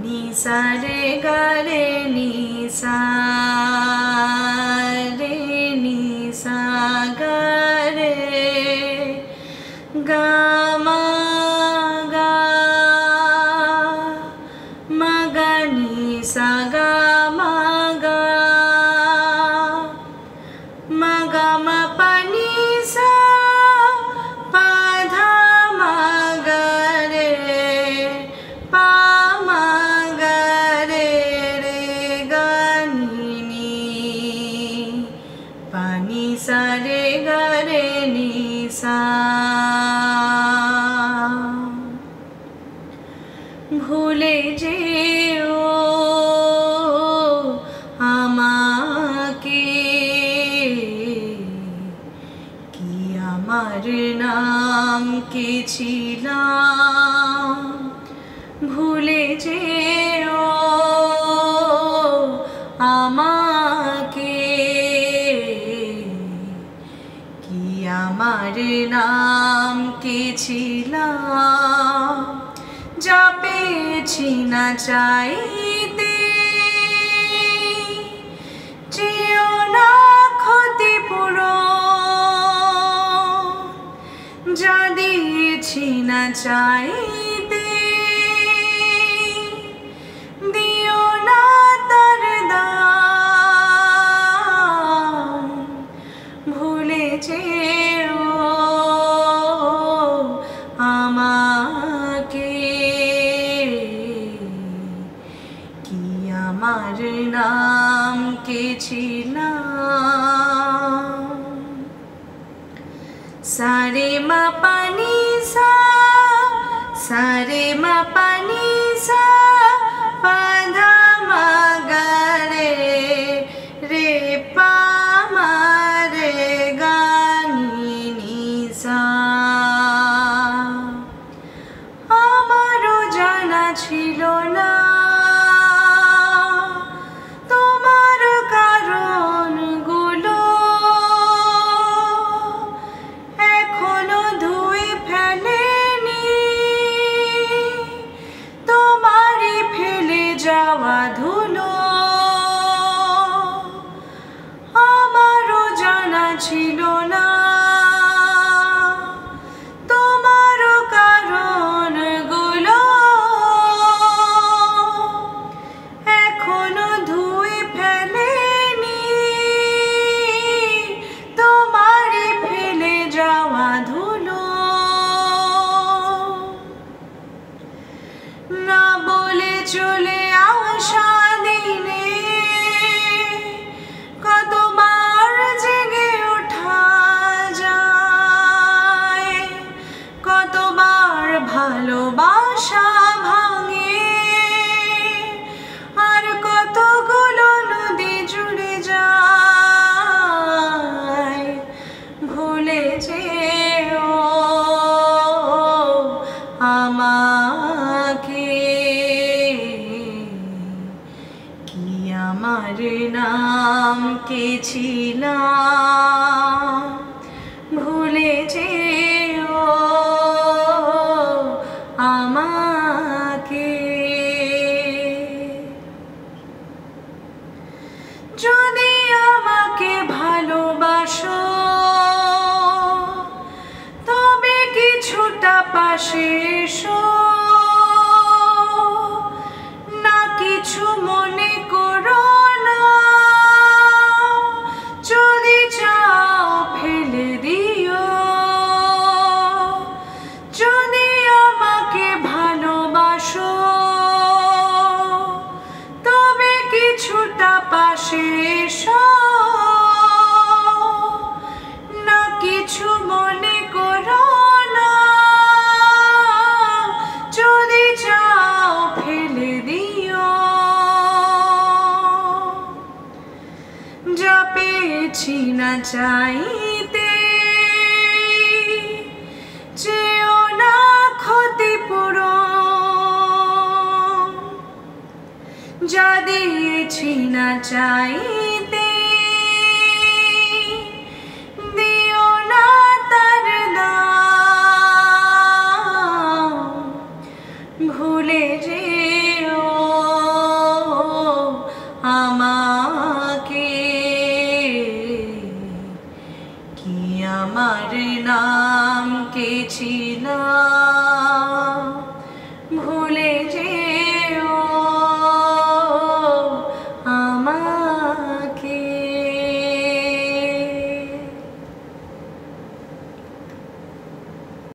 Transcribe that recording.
নি সা রে গা রে নি সা রে নি সা গা রে গা মা গা মা গা নি সা গা মা গা মা গা মা পা নি সা পা ধা মা গা রে পা মা গা রে রে গা নি নি পা নি সা রে গা রে নি সা। ভুলে যেও আমাকে কি আমার নাম কি ছিলাম, ভুলে যেও আমাকে কি আমার নাম কি ছিলাম, যা পেয়েছি না চাইতে চেয়েও না ক্ষতিপূরণ, যা দিয়েছি না চাইতে দিও না তার দাম, ভুলে যেও আমাকে কি আমার নাম কি ছিলাম। সা রে মা পা নি সা, সা রে মা পা নি সা পা ধা মা গা রে রে পা মা রে গা নি নি সা। আমারও জানা ছিল না তোমার কারণগুলো, এখনো ধুয়ে ফেলেনি তোমারই ফেলে যাওয়া ধুলো। আমারও জানা ছিল না তোমার কারণগুলো, এখনো ধুয়ে ফেলেনি তোমারই ফেলে যাওয়া ধুলো। না বলে চলে আসা দিনে কতবার জেগে ওঠা যায়, কতবার ভালোবাসা ভাঙে, আর কতগুলো নদী জুড়ে যায়। ভুলে যেও আমাকে কি আমার নাম কি ছিলাম, ভুলে যেও আমাকে। যদি আমাকে ভালোবাসো তবে কিছুটা পাশে এসো, না কিছু মনে করো না, যদি চাও ফেলে দিও। যদি আমাকে ভালোবাসো তবে কিছুটা পাশে এসো, না কিছু মনে করো না, যদি চাও ফেলে দিও। যা পেয়েছি না চাইতে চেয়েও না ক্ষতিপূরণ, যা দিয়েছি না চাইতে দিও না তার দাম, ভুলে যেও আমাকে কি আমার নাম কে ছিলাম